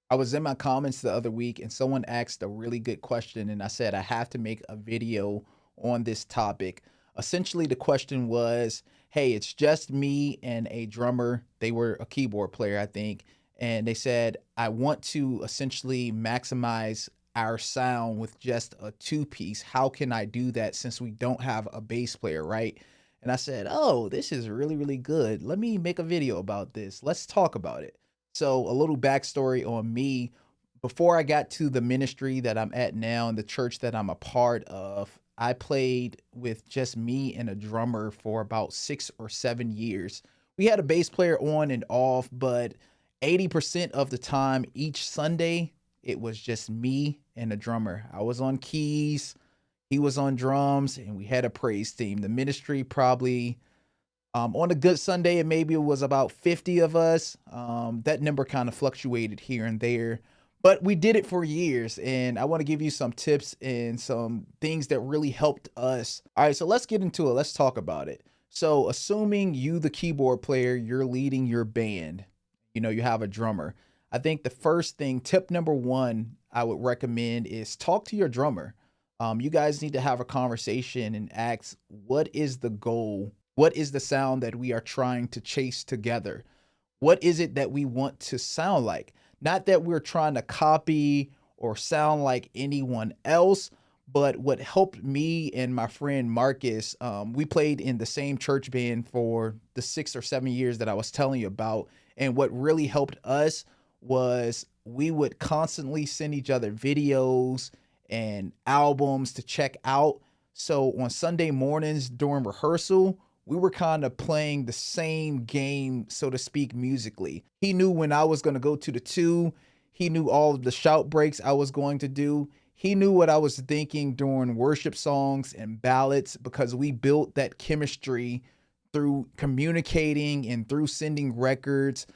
I was in my comments the other week and someone asked a really good question, and I said I have to make a video on this topic. Essentially, the question was, hey, it's just me and a drummer. They were a keyboard player, I think. And they said, I want to essentially maximize our sound with just a two-piece. How can I do that since we don't have a bass player, right? And I said, oh, this is really, really good. Let me make a video about this. Let's talk about it. So, a little backstory on me. Before I got to the ministry that I'm at now and the church that I'm a part of, I played with just me and a drummer for about 6 or 7 years. We had a bass player on and off, but 80% of the time each Sunday, it was just me and a drummer. I was on keys, he was on drums, and we had a praise team. The ministry probably on a good Sunday, and maybe it was about 50 of us. That number kind of fluctuated here and there, but we did it for years. And I want to give you some tips and some things that really helped us. All right, so let's get into it. Let's talk about it. So, assuming you, the keyboard player, you're leading your band, you have a drummer. I think the first thing, tip number one, I would recommend is talk to your drummer. You guys need to have a conversation and ask, what is the goal? What is the sound that we are trying to chase together? What is it that we want to sound like? Not that we're trying to copy or sound like anyone else, but what helped me and my friend Marcus, we played in the same church band for the 6 or 7 years that I was telling you about. And what really helped us was we would constantly send each other videos and albums to check out. So on Sunday mornings during rehearsal, we were kind of playing the same game, so to speak, musically. He knew when I was going to go to the two. He knew all of the shout breaks I was going to do. He knew what I was thinking during worship songs and ballads because we built that chemistry through communicating and through sending records.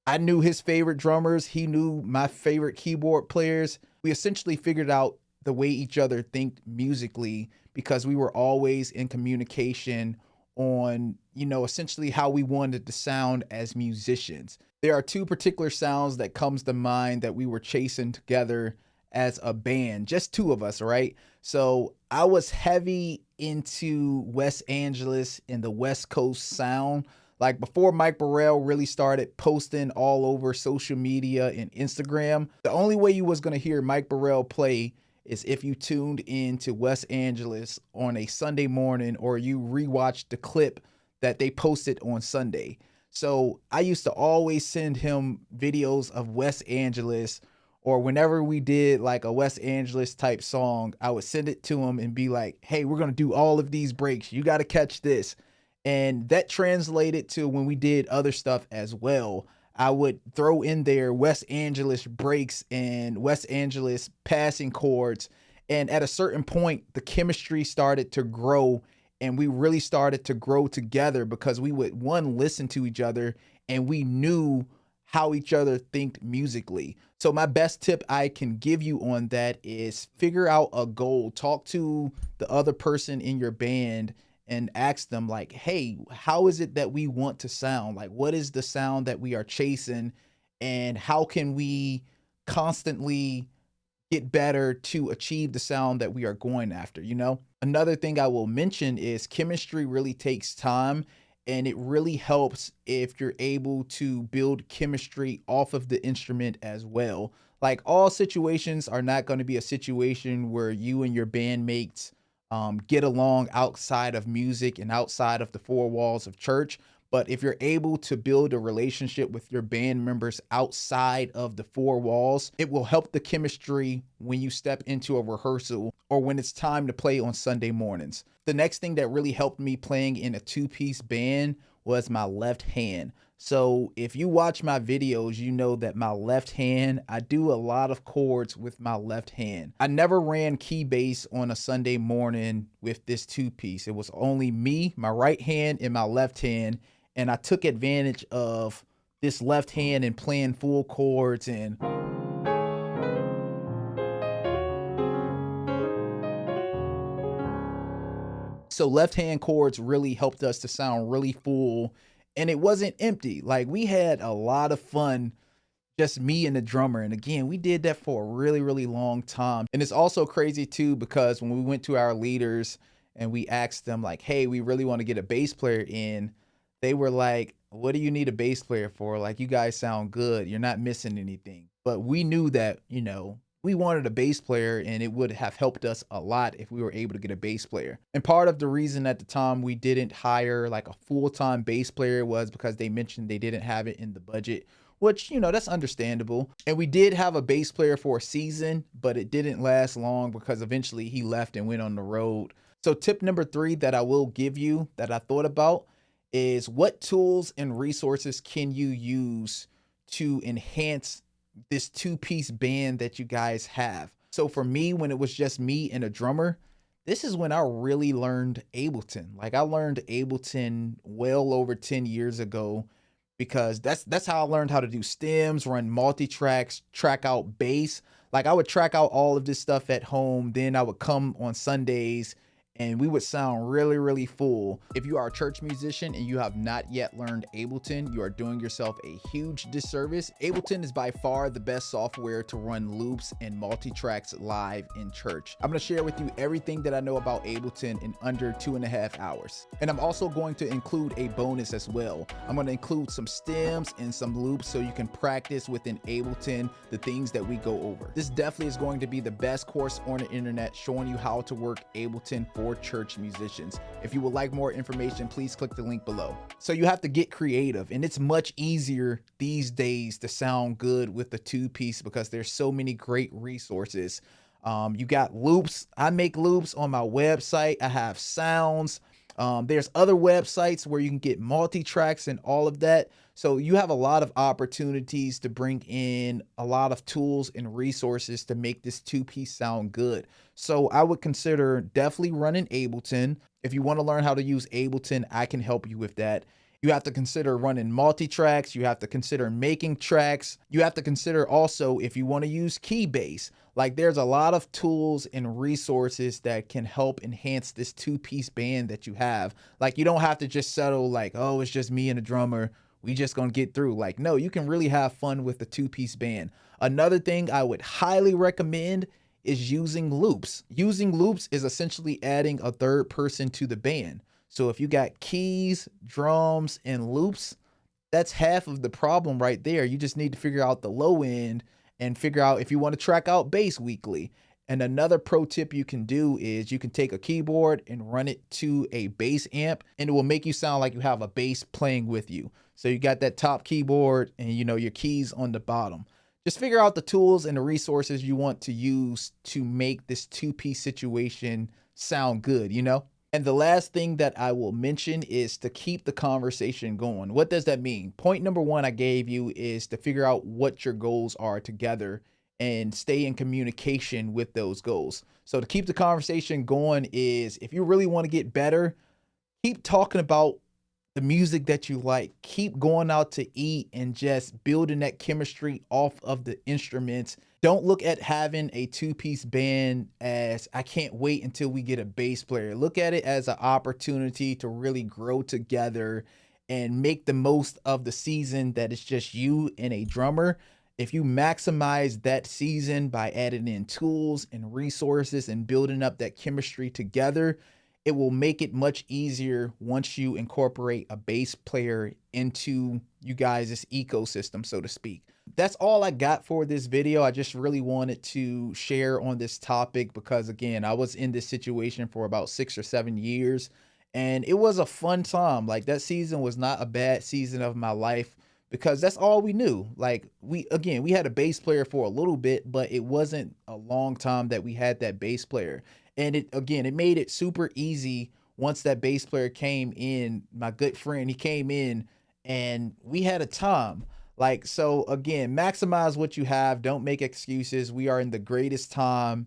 I knew his favorite drummers. He knew my favorite keyboard players. We essentially figured out the way each other think musically because we were always in communication on, essentially how we wanted to sound as musicians. There are two particular sounds that comes to mind that we were chasing together as a band, just two of us, right? So I was heavy into West Angeles and the West Coast sound. Like before Mike Burrell really started posting all over social media and Instagram, the only way you was going to hear Mike Burrell play is if you tuned into West Angeles on a Sunday morning or you rewatched the clip that they posted on Sunday. So I used to always send him videos of West Angeles, or whenever we did like a West Angeles type song, I would send it to him and be like, hey, we're going to do all of these breaks. You got to catch this. And that translated to when we did other stuff as well. I would throw in there West Angeles breaks and West Angeles passing chords. And at a certain point, the chemistry started to grow and we really started to grow together because we would, one, listen to each other and we knew how each other think musically. So my best tip I can give you on that is figure out a goal. Talk to the other person in your band and ask them like, hey, how is it that we want to sound? Like, what is the sound that we are chasing? And how can we constantly get better to achieve the sound that we are going after, Another thing I will mention is chemistry really takes time, and it really helps if you're able to build chemistry off of the instrument as well. Like all situations are not going to be a situation where you and your bandmates get along outside of music and outside of the four walls of church. But if you're able to build a relationship with your band members outside of the four walls, it will help the chemistry when you step into a rehearsal or when it's time to play on Sunday mornings. The next thing that really helped me playing in a two-piece band was my left hand. So if you watch my videos, you know that my left hand, I do a lot of chords with my left hand. I never ran key bass on a Sunday morning with this two-piece. It was only me, my right hand, and my left hand. And I took advantage of this left hand and playing full chords. And so left hand chords really helped us to sound really full, and it wasn't empty. Like we had a lot of fun just me and the drummer. And again, we did that for a really, really long time. And it's also crazy too, because when we went to our leaders and we asked them like, hey, we really want to get a bass player in, they were like, what do you need a bass player for? Like, you guys sound good. You're not missing anything. But we knew that, you know, we wanted a bass player, and it would have helped us a lot if we were able to get a bass player. And part of the reason at the time we didn't hire like a full-time bass player was because they mentioned they didn't have it in the budget, which, you know, that's understandable. And we did have a bass player for a season, but it didn't last long because eventually he left and went on the road. So tip number 3 that I will give you that I thought about is, what tools and resources can you use to enhance this 2-piece band that you guys have? So for me, when it was just me and a drummer, this is when I really learned Ableton. Like, I learned Ableton well over 10 years ago, because that's how I learned how to do stems, run multi-tracks, track out bass. Like, I would track out all of this stuff at home. Then I would come on Sundays and we would sound really, really full. If you are a church musician and you have not yet learned Ableton, you are doing yourself a huge disservice. Ableton is by far the best software to run loops and multi-tracks live in church. I'm gonna share with you everything that I know about Ableton in under 2.5 hours. And I'm also going to include a bonus as well. I'm gonna include some stems and some loops so you can practice within Ableton the things that we go over. This definitely is going to be the best course on the internet showing you how to work Ableton for church musicians. If you would like more information, please click the link below. So you have to get creative, and it's much easier these days to sound good with the 2-piece because there's so many great resources. You got loops. I make loops on my website. I have sounds. There's other websites where you can get multi-tracks and all of that. So you have a lot of opportunities to bring in a lot of tools and resources to make this 2-piece sound good. So I would consider definitely running Ableton. If you want to learn how to use Ableton, I can help you with that. You have to consider running multi-tracks. You have to consider making tracks. You have to consider also if you want to use Keybase. Like, there's a lot of tools and resources that can help enhance this 2-piece band that you have. Like, you don't have to just settle like, oh, it's just me and a drummer, we just gonna get through. Like, no, you can really have fun with the 2-piece band. Another thing I would highly recommend is using loops. Using loops is essentially adding a third person to the band. So if you got keys, drums, and loops, that's half of the problem right there. You just need to figure out the low end and figure out if you want to track out bass weekly. And another pro tip you can do is you can take a keyboard and run it to a bass amp, and it will make you sound like you have a bass playing with you. So you got that top keyboard and, you know, your keys on the bottom. Just figure out the tools and the resources you want to use to make this 2-piece situation sound good, you know? And the last thing that I will mention is to keep the conversation going. What does that mean? Point number 1 I gave you is to figure out what your goals are together and stay in communication with those goals. So to keep the conversation going is, if you really want to get better, keep talking about the music that you like. Keep going out to eat and just building that chemistry off of the instruments. Don't look at having a 2-piece band as, I can't wait until we get a bass player. Look at it as an opportunity to really grow together and make the most of the season that it's just you and a drummer. If you maximize that season by adding in tools and resources and building up that chemistry together, it will make it much easier once you incorporate a bass player into you guys' ecosystem, so to speak. That's all I got for this video. I just really wanted to share on this topic because, again, I was in this situation for about 6 or 7 years, and it was a fun time. Like, that season was not a bad season of my life because that's all we knew. Like, we had a bass player for a little bit, but it wasn't a long time that we had that bass player. And it made it super easy once that bass player came in. My good friend, he came in and we had a time. Like, so again, maximize what you have. Don't make excuses. We are in the greatest time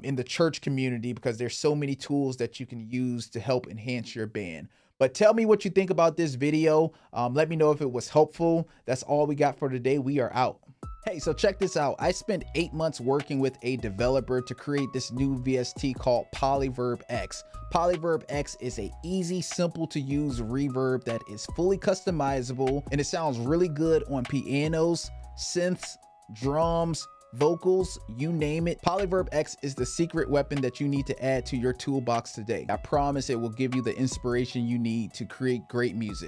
in the church community because there's so many tools that you can use to help enhance your band. But tell me what you think about this video. Let me know if it was helpful. That's all we got for today. We are out. Hey, so check this out. I spent 8 months working with a developer to create this new VST called PolyVerb-X. PolyVerb-X is a easy, simple to use reverb that is fully customizable, and it sounds really good on pianos, synths, drums, vocals, you name it. PolyVerb-X is the secret weapon that you need to add to your toolbox today. I promise it will give you the inspiration you need to create great music.